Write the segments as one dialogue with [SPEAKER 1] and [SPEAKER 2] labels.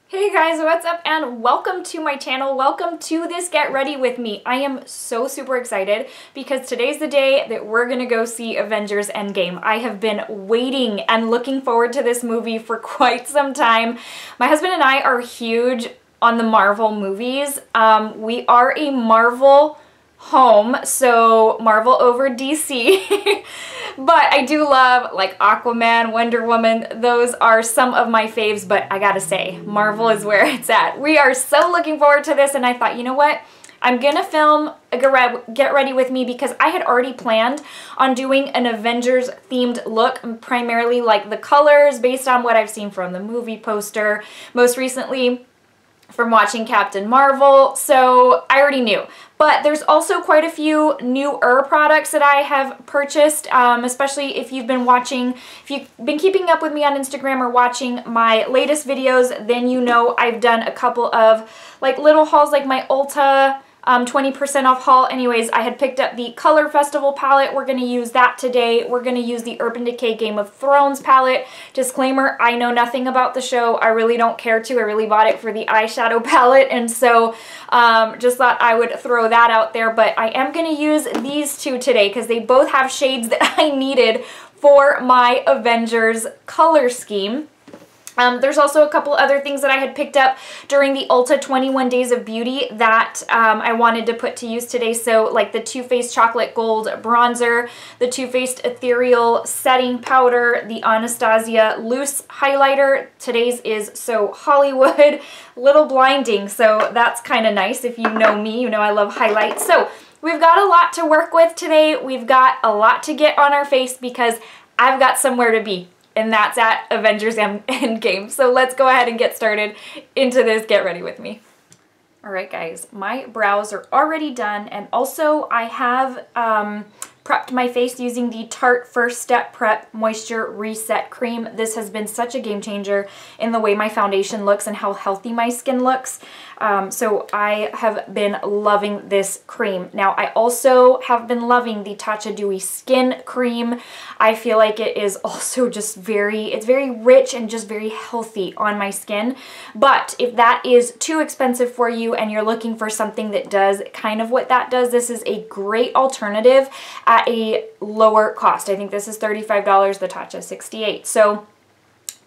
[SPEAKER 1] Hey guys, what's up and welcome to my channel. Welcome to this Get Ready With Me. I am so super excited because today's the day that we're gonna go see Avengers Endgame. I have been waiting and looking forward to this movie for quite some time. My husband and I are huge on the Marvel movies. We are a Marvel home, so Marvel over DC. But I do love like Aquaman, Wonder Woman. Those are some of my faves, but I gotta say, Marvel is where it's at. We are so looking forward to this, and I thought, you know what? I'm gonna film a Get Ready With Me because I had already planned on doing an Avengers themed look, primarily like the colors based on what I've seen from the movie poster, most recently from watching Captain Marvel, so I already knew. But there's also quite a few newer products that I have purchased, especially if you've been watching, if you've been keeping up with me on Instagram or watching my latest videos, then you know I've done a couple of like little hauls like my Ulta 20% off haul. Anyways, I had picked up the Color Festival palette. We're going to use that today. We're going to use the Urban Decay Game of Thrones palette. Disclaimer, I know nothing about the show. I really don't care to. I really bought it for the eyeshadow palette, and so just thought I would throw that out there. But I am going to use these two today because they both have shades that I needed for my Avengers color scheme. There's also a couple other things that I had picked up during the Ulta 21 Days of Beauty that I wanted to put to use today. So like the Too Faced Chocolate Gold Bronzer, the Too Faced Ethereal Setting Powder, the Anastasia Loose Highlighter. Today's is so Hollywood, little blinding, so that's kind of nice. If you know me, you know I love highlights. So we've got a lot to work with today. We've got a lot to get on our face because I've got somewhere to be. And that's at Avengers Endgame. So let's go ahead and get started into this Get Ready With Me. Alright guys, my brows are already done, and also I have prepped my face using the Tarte First Step Prep Moisture Reset Cream. This has been such a game changer in the way my foundation looks and how healthy my skin looks. So I have been loving this cream. Now I also have been loving the Tatcha Dewy Skin Cream. I feel like it is also just it's very rich and just very healthy on my skin. But if that is too expensive for you and you're looking for something that does kind of what that does, this is a great alternative at a lower cost. I think this is $35, the Tatcha $68. So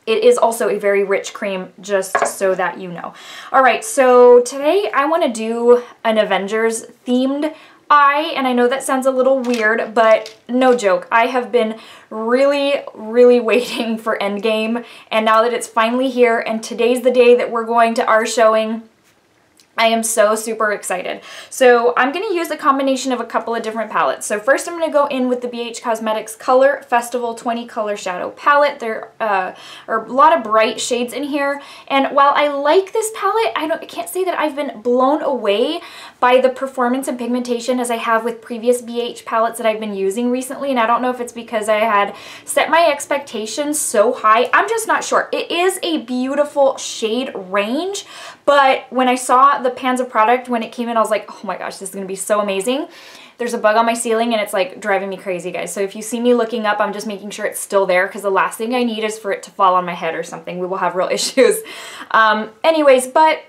[SPEAKER 1] it is also a very rich cream, just so that you know. Alright, so today I want to do an Avengers themed eye, and I know that sounds a little weird, but no joke. I have been really waiting for Endgame, and now that it's finally here, and today's the day that we're going to our showing, I am so super excited. So I'm going to use a combination of a couple of different palettes. So first I'm going to go in with the BH Cosmetics Color Festival 20 Color Shadow Palette. There are a lot of bright shades in here. And while I like this palette, I can't say that I've been blown away by the performance and pigmentation as I have with previous BH palettes that I've been using recently. And I don't know if it's because I had set my expectations so high. I'm just not sure. It is a beautiful shade range, but when I saw the pans of product when it came in, I was like, oh my gosh, this is going to be so amazing. There's a bug on my ceiling and it's like driving me crazy, guys. So if you see me looking up, I'm just making sure it's still there because the last thing I need is for it to fall on my head or something. We will have real issues. Anyways, but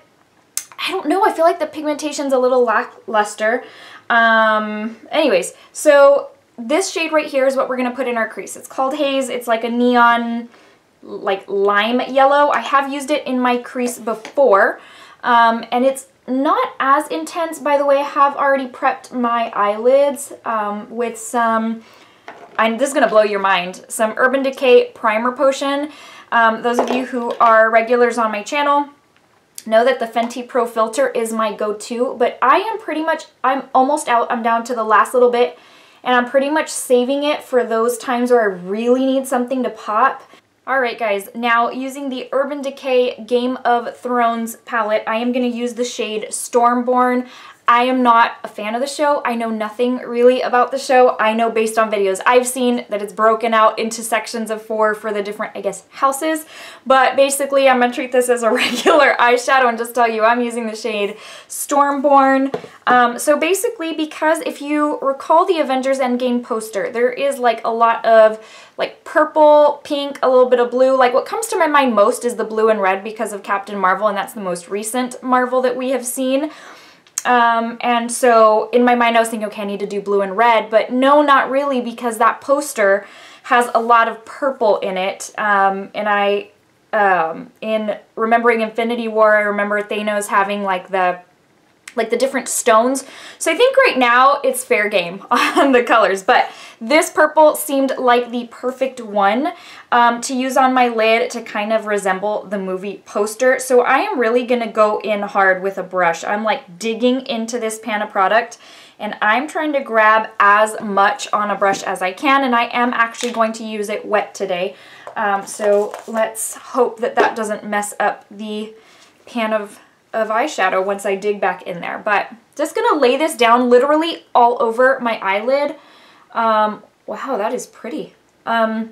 [SPEAKER 1] I don't know. I feel like the pigmentation's a little lackluster. Anyways, so this shade right here is what we're going to put in our crease. It's called Haze. It's like a neon, like lime yellow. I have used it in my crease before. And it's not as intense. By the way, I have already prepped my eyelids with some, this is going to blow your mind, some Urban Decay Primer Potion. Those of you who are regulars on my channel know that the Fenty Pro Filter is my go-to, but I'm almost out. I'm down to the last little bit, and I'm pretty much saving it for those times where I really need something to pop. Alright guys, now using the Urban Decay Game of Thrones palette, I am going to use the shade Stormborn. I am not a fan of the show. I know nothing really about the show. I know based on videos I've seen that it's broken out into sections of 4 for the different, I guess, houses. But basically, I'm going to treat this as a regular eyeshadow and just tell you I'm using the shade Stormborn. So basically, because if you recall the Avengers Endgame poster, there is like a lot of like purple, pink, a little bit of blue. Like what comes to my mind most is the blue and red because of Captain Marvel, and that's the most recent Marvel that we have seen. And so in my mind I was thinking, okay, I need to do blue and red, but no, not really, because that poster has a lot of purple in it. And in remembering Infinity War, I remember Thanos having like the different stones. So I think right now it's fair game on the colors, but this purple seemed like the perfect one to use on my lid to kind of resemble the movie poster. So I am really gonna go in hard with a brush. I'm like digging into this pan of product and I'm trying to grab as much on a brush as I can, and I am actually going to use it wet today. So let's hope that that doesn't mess up the pan of eyeshadow once I dig back in there. But just gonna lay this down literally all over my eyelid. Wow, that is pretty. I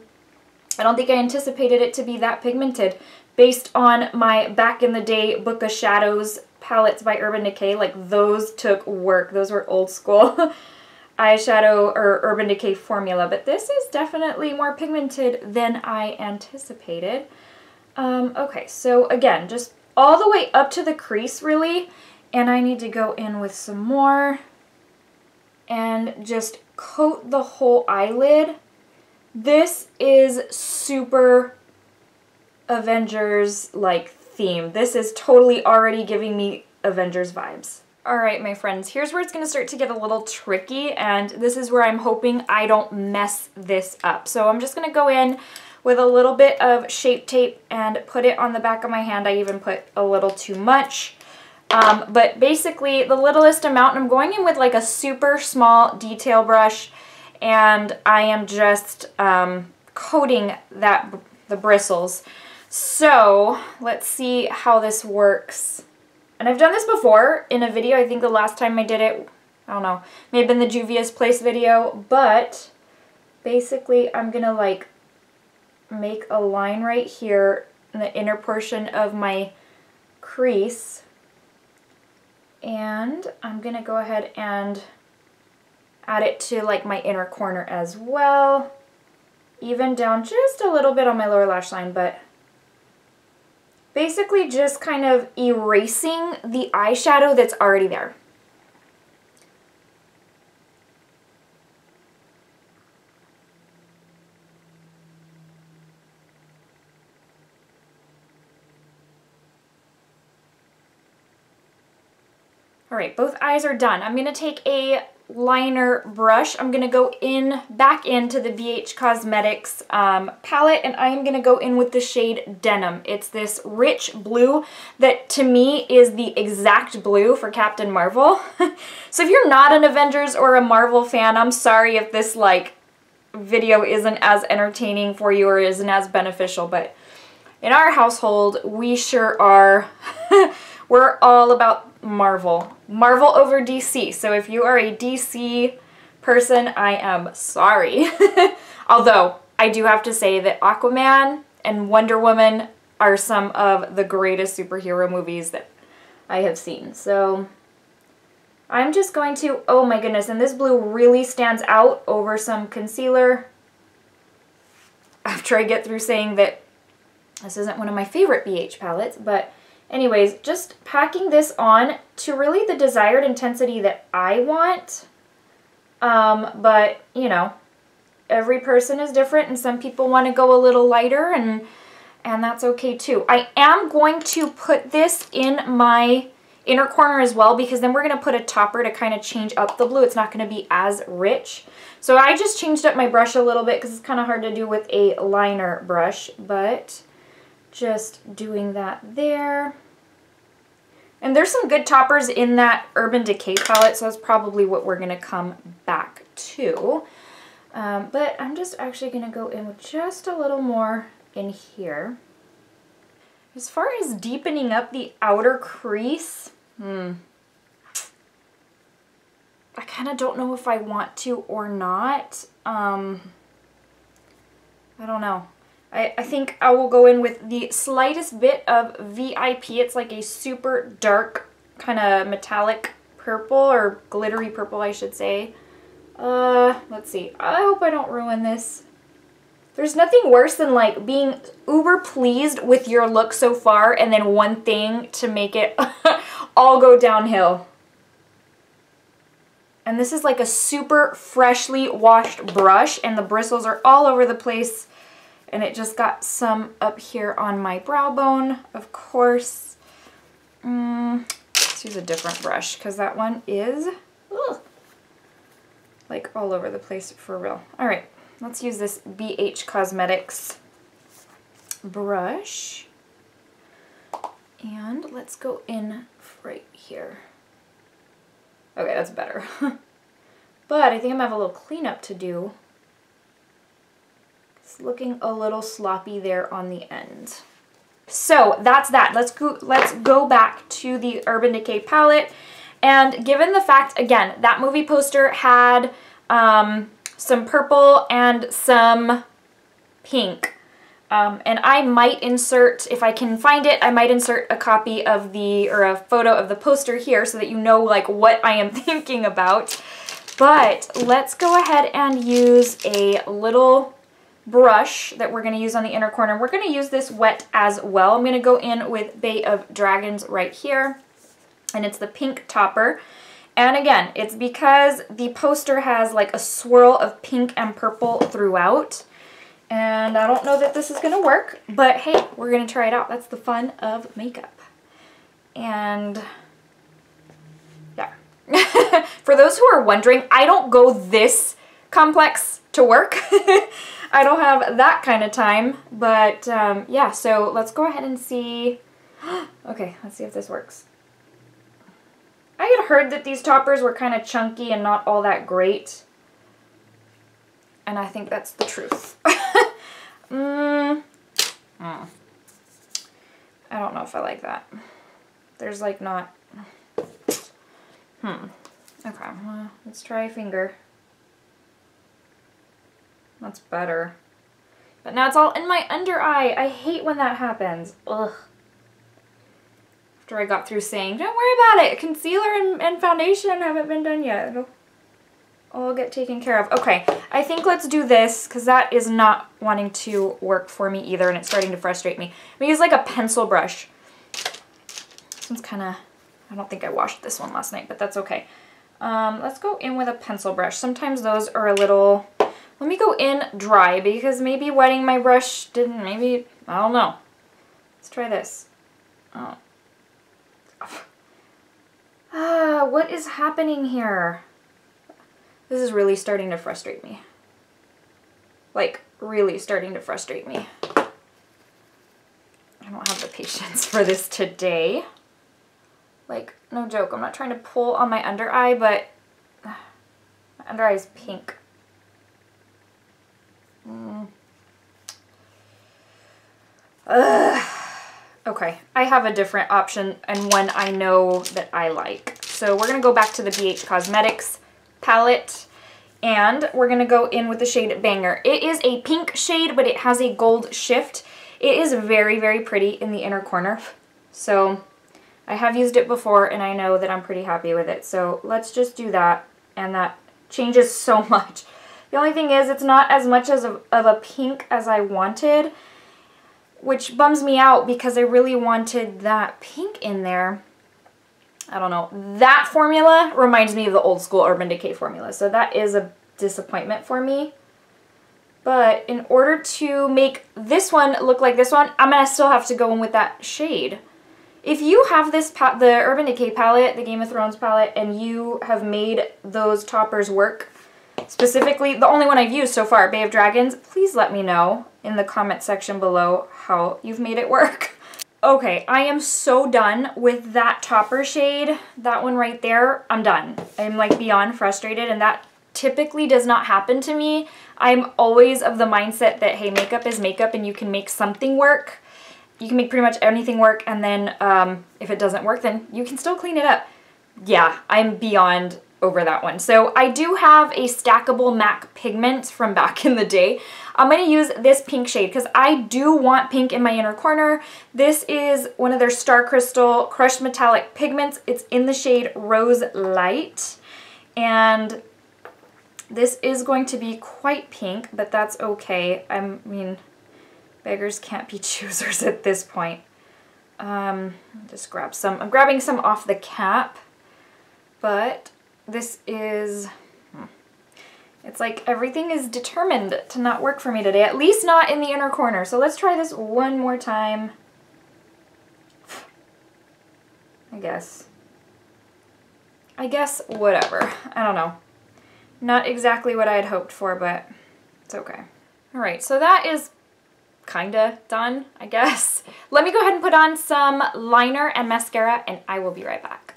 [SPEAKER 1] don't think I anticipated it to be that pigmented based on my back in the day Book of Shadows palettes by Urban Decay. Like those took work. Those were old school eyeshadow or Urban Decay formula, but this is definitely more pigmented than I anticipated. Okay, so again, just all the way up to the crease really, and I need to go in with some more and just coat the whole eyelid. This is super Avengers like theme. This is totally already giving me Avengers vibes. Alright my friends, here's where it's going to start to get a little tricky, and this is where I'm hoping I don't mess this up. So I'm just going to go in with a little bit of Shape Tape and put it on the back of my hand. I even put a little too much. But basically the littlest amount, I'm going in with like a super small detail brush, and I am just coating the bristles. So let's see how this works. And I've done this before in a video. I think the last time I did it, I don't know, may have been the Juvia's Place video, but basically I'm gonna like make a line right here in the inner portion of my crease, and I'm gonna go ahead and add it to like my inner corner as well, even down just a little bit on my lower lash line, but basically just kind of erasing the eyeshadow that's already there. Alright, both eyes are done. I'm going to take a liner brush. I'm going to go back into the BH Cosmetics palette, and I am going to go in with the shade Denim. It's this rich blue that to me is the exact blue for Captain Marvel. So if you're not an Avengers or a Marvel fan, I'm sorry if this like video isn't as entertaining for you or isn't as beneficial, but in our household we sure are. We're all about Marvel. Marvel over DC. So if you are a DC person, I am sorry. Although, I do have to say that Aquaman and Wonder Woman are some of the greatest superhero movies that I have seen. So I'm just going to, oh my goodness, and this blue really stands out over some concealer. After I get through saying that this isn't one of my favorite BH palettes, but anyways, just packing this on to really the desired intensity that I want. But, you know, every person is different, and some people want to go a little lighter, and that's okay too. I am going to put this in my inner corner as well, because then we're going to put a topper to kind of change up the blue. It's not going to be as rich. So I just changed up my brush a little bit because it's kind of hard to do with a liner brush, but just doing that there. And there's some good toppers in that Urban Decay palette, so that's probably what we're going to come back to. But I'm just actually going to go in with just a little more in here. As far as deepening up the outer crease, I kind of don't know if I want to or not. I don't know. I think I will go in with the slightest bit of VIP. It's like a super dark kind of metallic purple, or glittery purple I should say. Let's see. I hope I don't ruin this. There's nothing worse than like being uber pleased with your look so far and then one thing to make it all go downhill. And this is like a super freshly washed brush and the bristles are all over the place. And it just got some up here on my brow bone, of course. Let's use a different brush because that one is like all over the place for real. All right, let's use this BH Cosmetics brush. And let's go in right here. Okay, that's better. But I think I'm gonna have a little cleanup to do. It's looking a little sloppy there on the end. So that's that. Let's go back to the Urban Decay palette. And given the fact, again, that movie poster had some purple and some pink. And I might insert, if I can find it, I might insert a copy of or a photo of the poster here so that you know like what I am thinking about. But let's go ahead and use a little brush that we're going to use on the inner corner. We're going to use this wet as well. I'm going to go in with Bay of Dragons right here. And it's the pink topper. And again, it's because the poster has like a swirl of pink and purple throughout. And I don't know that this is going to work, but hey, we're going to try it out. That's the fun of makeup. And yeah. For those who are wondering, I don't go this complex to work. I don't have that kind of time, but yeah, so let's go ahead and see. Okay, let's see if this works. I had heard that these toppers were kind of chunky and not all that great. And I think that's the truth. I don't know if I like that. There's like not... Okay, let's try a finger. That's better. But now it's all in my under eye. I hate when that happens. Ugh. After I got through saying, don't worry about it. Concealer and foundation haven't been done yet. It'll all get taken care of. Okay, I think let's do this because that is not wanting to work for me either and it's starting to frustrate me. I'm gonna use like a pencil brush. This one's kind of, I don't think I washed this one last night, but that's okay. Let's go in with a pencil brush. Sometimes those are a little... Let me go in dry because maybe wetting my brush didn't, maybe, I don't know. Let's try this. Oh. What is happening here? This is really starting to frustrate me. Like, really starting to frustrate me. I don't have the patience for this today. Like, no joke, I'm not trying to pull on my under eye, but my under eye is pink. Okay, I have a different option and one I know that I like. So we're going to go back to the BH Cosmetics palette and we're going to go in with the shade Banger. It is a pink shade, but it has a gold shift. It is very, very pretty in the inner corner. So I have used it before and I know that I'm pretty happy with it. So let's just do that, and that changes so much. The only thing is it's not as much as of a pink as I wanted, which bums me out because I really wanted that pink in there. I don't know. That formula reminds me of the old school Urban Decay formula, so that is a disappointment for me. But in order to make this one look like this one, I'm going to still have to go in with that shade. If you have this, the Urban Decay palette, the Game of Thrones palette, and you have made those toppers work, specifically, the only one I've used so far, Bay of Dragons, please let me know in the comment section below how you've made it work. Okay, I am so done with that topper shade. That one right there, I'm done. I'm like beyond frustrated, and that typically does not happen to me. I'm always of the mindset that, hey, makeup is makeup and you can make something work. You can make pretty much anything work, and then if it doesn't work, then you can still clean it up. Yeah, I'm beyond over that one. So I do have a stackable MAC pigment from back in the day. I'm going to use this pink shade because I do want pink in my inner corner. This is one of their Star Crystal Crushed Metallic Pigments. It's in the shade Rose Light. And this is going to be quite pink, but that's okay. I mean, beggars can't be choosers at this point. Just grab some. I'm grabbing some off the cap, but this is, it's like everything is determined to not work for me today, at least not in the inner corner. So let's try this one more time. I guess whatever. I don't know. Not exactly what I had hoped for, but it's okay. All right, so that is kinda done, I guess. Let me go ahead and put on some liner and mascara, and I will be right back.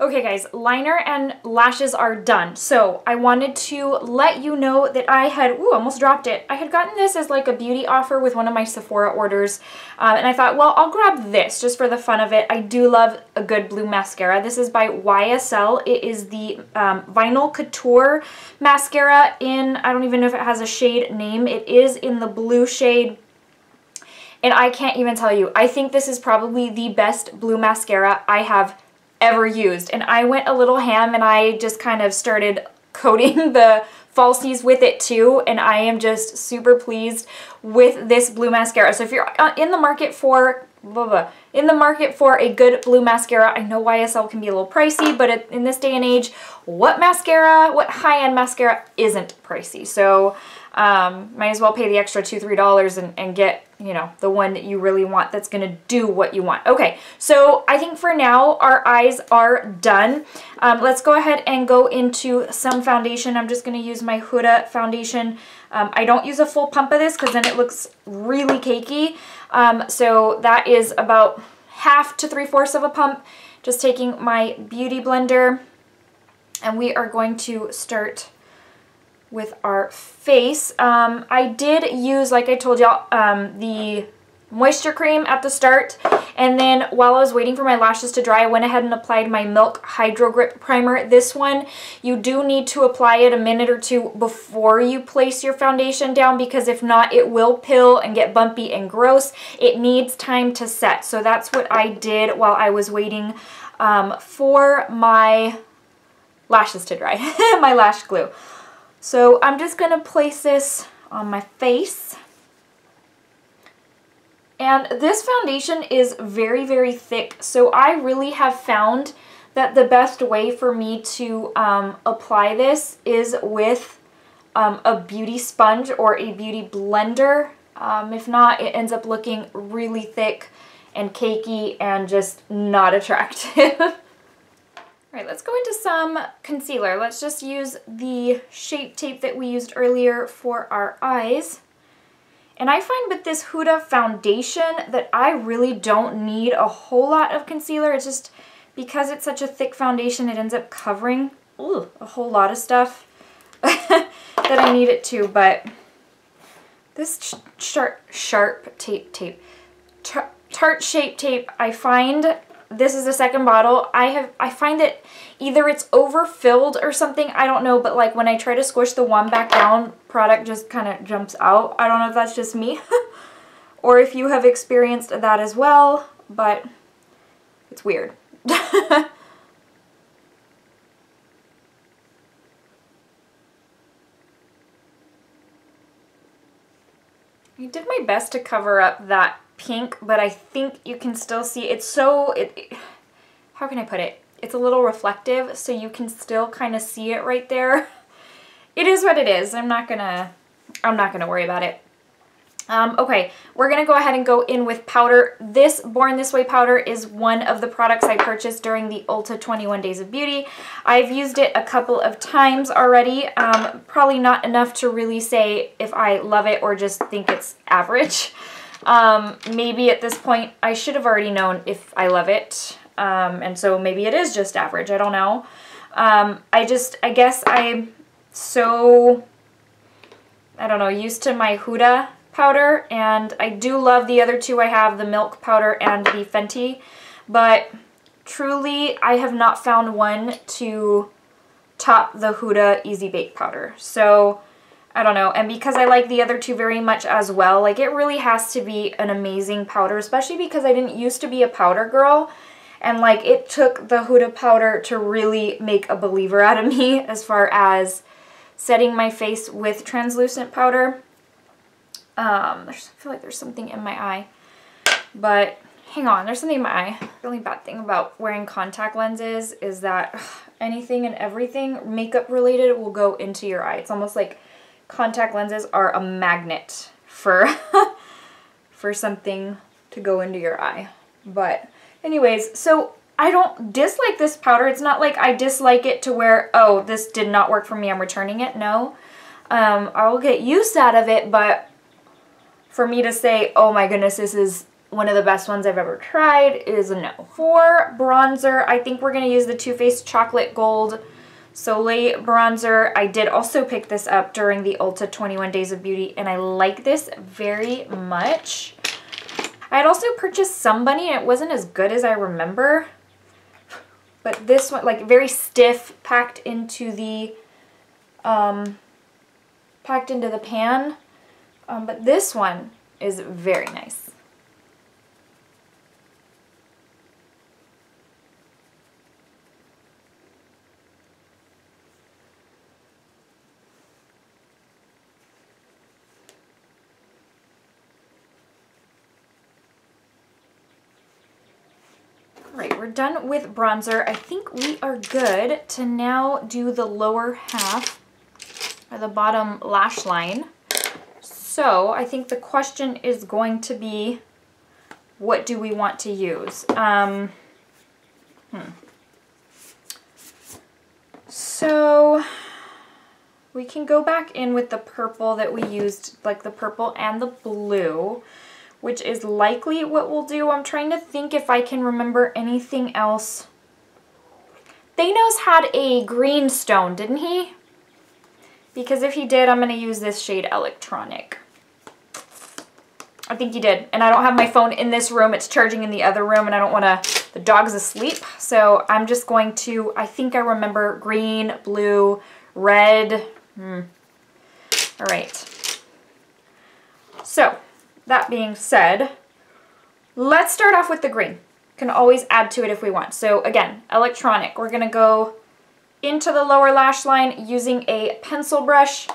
[SPEAKER 1] Okay guys, liner and lashes are done. So I wanted to let you know that I had, ooh, almost dropped it. I had gotten this as like a beauty offer with one of my Sephora orders. And I thought, well, I'll grab this just for the fun of it. I do love a good blue mascara. This is by YSL. It is the Vinyl Couture mascara in, I don't even know if it has a shade name. It is in the blue shade. And I can't even tell you, I think this is probably the best blue mascara I have ever used. And I went a little ham and I just kind of started coating the falsies with it too, and I am just super pleased with this blue mascara. So if you're in the market for a good blue mascara, I know YSL can be a little pricey, but in this day and age, what high-end mascara isn't pricey? So might as well pay the extra $2, $3 and get, you know, the one that you really want that's gonna do what you want. Okay, so I think for now our eyes are done. Let's go ahead and go into some foundation. I'm just gonna use my Huda foundation. I don't use a full pump of this because then it looks really cakey. So that is about 1/2 to 3/4 of a pump. Just taking my beauty blender, and we are going to start with our face. I did use, like I told y'all, the moisture cream at the start, and then while I was waiting for my lashes to dry, I went ahead and applied my Milk Hydro Grip Primer. This one, you do need to apply it a minute or two before you place your foundation down, because if not, it will pill and get bumpy and gross. It needs time to set. So that's what I did while I was waiting for my lashes to dry, my lash glue. So I'm just going to place this on my face. And this foundation is very, very thick. So I really have found that the best way for me to apply this is with a beauty sponge or a beauty blender. If not, it ends up looking really thick and cakey and just not attractive. All right, let's go into some concealer. Let's just use the Shape Tape that we used earlier for our eyes. And I find with this Huda foundation that I really don't need a whole lot of concealer. It's just because it's such a thick foundation, it ends up covering a whole lot of stuff that I need it to. But this Tarte Shape Tape, I find, this is the second bottle. I find that either it's overfilled or something, I don't know, but like when I try to squish the wand back down, product just kind of jumps out. I don't know if that's just me or if you have experienced that as well, but it's weird. I did my best to cover up that pink, but I think you can still see it's so, how can I put it? It's a little reflective, so you can still kind of see it right there. It is what it is. I'm not gonna worry about it. Okay, we're gonna go ahead and go in with powder. This Born This Way powder is one of the products I purchased during the Ulta 21 Days of Beauty. I've used it a couple of times already. Probably not enough to really say if I love it or just think it's average. Maybe at this point I should have already known if I love it. And so maybe it is just average. I don't know. I guess I'm so, I don't know, used to my Huda powder, and I do love the other two I have, the Milk powder and the Fenty, but truly I have not found one to top the Huda Easy Bake Powder. So I don't know. And because I like the other two very much as well, like it really has to be an amazing powder, especially because I didn't used to be a powder girl. And like it took the Huda powder to really make a believer out of me as far as setting my face with translucent powder. I feel like there's something in my eye, but hang on, there's something in my eye. The really bad thing about wearing contact lenses is that anything and everything makeup related will go into your eye. It's almost like contact lenses are a magnet for for something to go into your eye. But anyways, so I don't dislike this powder. It's not like I dislike it to where, oh, this did not work for me, I'm returning it. No. I will get use out of it, but for me to say, oh my goodness, this is one of the best ones I've ever tried, is a no. For bronzer, I think we're going to use the Too Faced Chocolate Gold Soleil bronzer. I did also pick this up during the Ulta 21 Days of Beauty, and I like this very much. I had also purchased Somebody, and it wasn't as good as I remember. But this one, like very stiff, packed into the pan. But this one is very nice. Alright, we're done with bronzer. I think we are good to now do the lower half, or the bottom lash line. So I think the question is going to be, what do we want to use? So we can go back in with the purple that we used, like the purple and the blue, which is likely what we'll do. I'm trying to think if I can remember anything else. Thanos had a green stone, didn't he? Because if he did, I'm going to use this shade Electronic. I think he did. And I don't have my phone in this room. It's charging in the other room, and I don't want to... The dog's asleep. So I'm just going to... I think I remember green, blue, red. All right. So... that being said, let's start off with the green. Can always add to it if we want. So again, Electronic. We're going to go into the lower lash line using a pencil brush.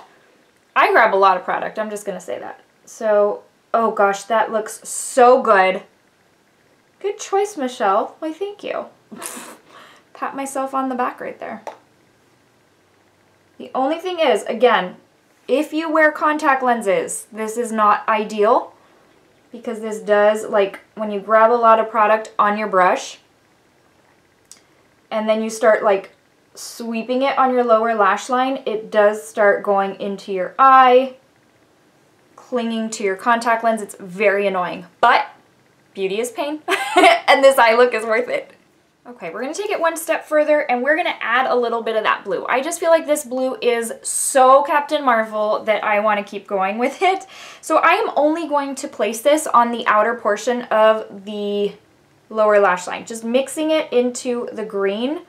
[SPEAKER 1] I grab a lot of product. I'm just going to say that. So, oh gosh, that looks so good. Good choice, Michelle. Why, thank you. Pat myself on the back right there. The only thing is, again, if you wear contact lenses, this is not ideal. Because this does, like, when you grab a lot of product on your brush and then you start, like, sweeping it on your lower lash line, it does start going into your eye, clinging to your contact lens. It's very annoying. But beauty is pain, and this eye look is worth it. Okay, we're going to take it one step further, and we're going to add a little bit of that blue. I just feel like this blue is so Captain Marvel that I want to keep going with it. So I am only going to place this on the outer portion of the lower lash line, just mixing it into the green.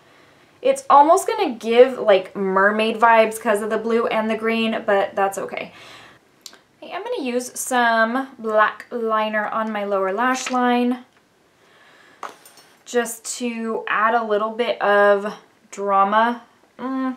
[SPEAKER 1] It's almost going to give like mermaid vibes because of the blue and the green, but that's okay. Okay, I'm going to use some black liner on my lower lash line, just to add a little bit of drama. I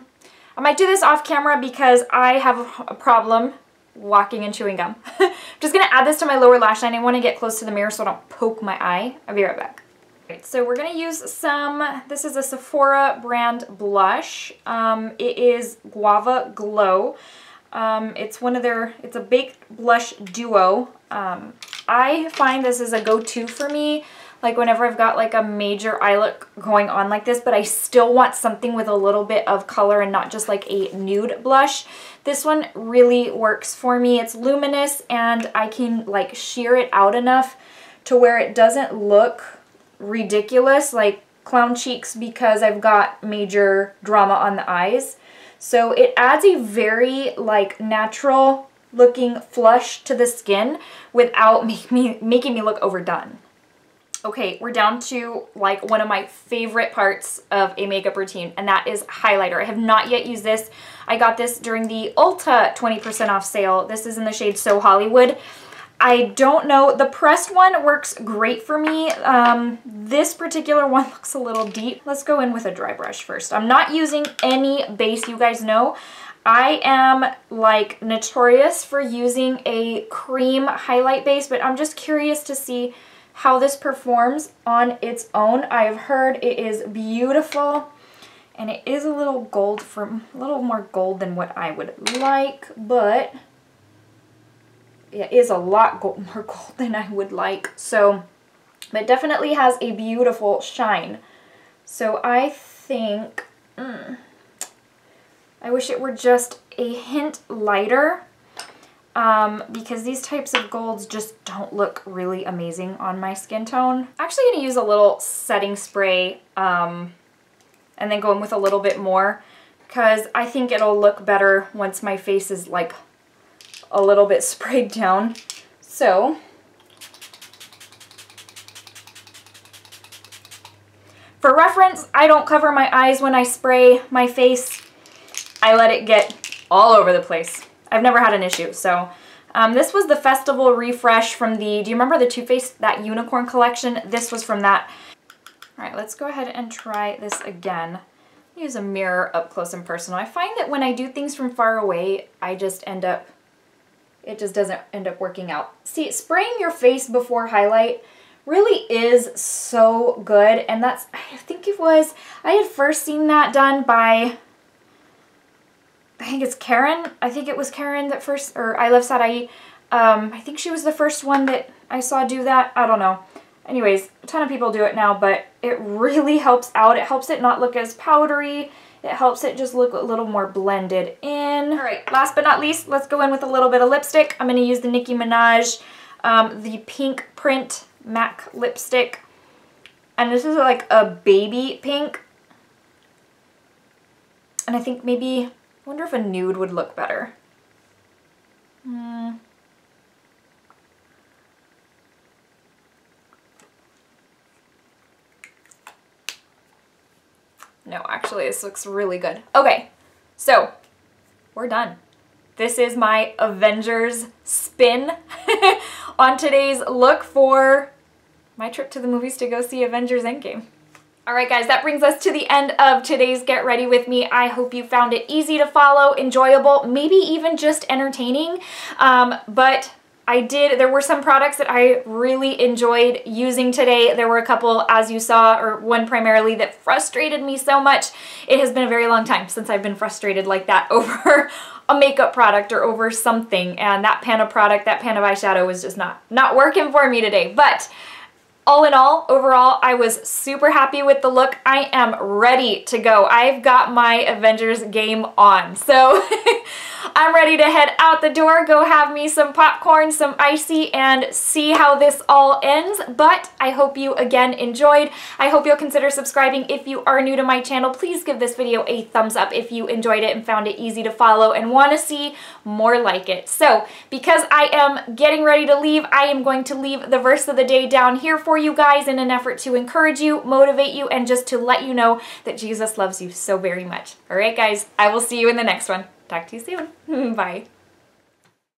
[SPEAKER 1] might do this off camera because I have a problem walking and chewing gum. I'm just going to add this to my lower lash line. I want to get close to the mirror so I don't poke my eye. I'll be right back. Alright, so we're going to use some, this is a Sephora brand blush. It is Guava Glow. It's one of their, it's a baked blush duo. I find this is a go-to for me. Like whenever I've got like a major eye look going on like this, but I still want something with a little bit of color and not just like a nude blush. This one really works for me. It's luminous and I can like sheer it out enough to where it doesn't look ridiculous like clown cheeks because I've got major drama on the eyes. So it adds a very like natural looking flush to the skin without making me look overdone. Okay, we're down to like one of my favorite parts of a makeup routine, and that is highlighter. I have not yet used this. I got this during the Ulta 20% off sale. This is in the shade So Hollywood. I don't know. The pressed one works great for me. This particular one looks a little deep. Let's go in with a dry brush first. I'm not using any base, you guys know. I am like notorious for using a cream highlight base, but I'm just curious to see how this performs on its own. I've heard it is beautiful, and it is a little more gold than what I would like, but it is a lot more gold than I would like. So, but it definitely has a beautiful shine. So I think, I wish it were just a hint lighter. Because these types of golds just don't look really amazing on my skin tone. I'm actually going to use a little setting spray and then go in with a little bit more, because I think it'll look better once my face is like a little bit sprayed down. So for reference, I don't cover my eyes when I spray my face. I let it get all over the place. I've never had an issue. So this was the Festival Refresh from the, do you remember the Too Faced, that unicorn collection? This was from that. All right, let's go ahead and try this again. Use a mirror up close and personal. I find that when I do things from far away, it just doesn't end up working out. See, spraying your face before highlight really is so good. And that's, I think it was, I had first seen that done by, I think it's Karen. I think it was Karen that first, or I Love Sadai. I think she was the first one that I saw do that. I don't know. Anyways, a ton of people do it now, but it really helps out. It helps it not look as powdery. It helps it just look a little more blended in. All right, last but not least, let's go in with a little bit of lipstick. I'm going to use the Nicki Minaj, the Pink Print MAC lipstick. And this is like a baby pink. And I think maybe, I wonder if a nude would look better. No, actually, this looks really good. Okay, so we're done. This is my Avengers spin on today's look for my trip to the movies to go see Avengers Endgame. Alright guys, that brings us to the end of today's Get Ready With Me. I hope you found it easy to follow, enjoyable, maybe even just entertaining. But there were some products that I really enjoyed using today. There were a couple, as you saw, or one primarily, that frustrated me so much. It has been a very long time since I've been frustrated like that over a makeup product or over something. And that pan of product, that pan of eyeshadow was just not working for me today. But all in all, overall, I was super happy with the look. I am ready to go. I've got my Avengers game on. So I'm ready to head out the door, go have me some popcorn, some icy, and see how this all ends. But I hope you again enjoyed. I hope you'll consider subscribing if you are new to my channel. Please give this video a thumbs up if you enjoyed it and found it easy to follow and want to see more like it. So because I am getting ready to leave, I am going to leave the verse of the day down here for you guys in an effort to encourage you, motivate you, and just to let you know that Jesus loves you so very much. All right, guys, I will see you in the next one. Talk to you soon. Bye.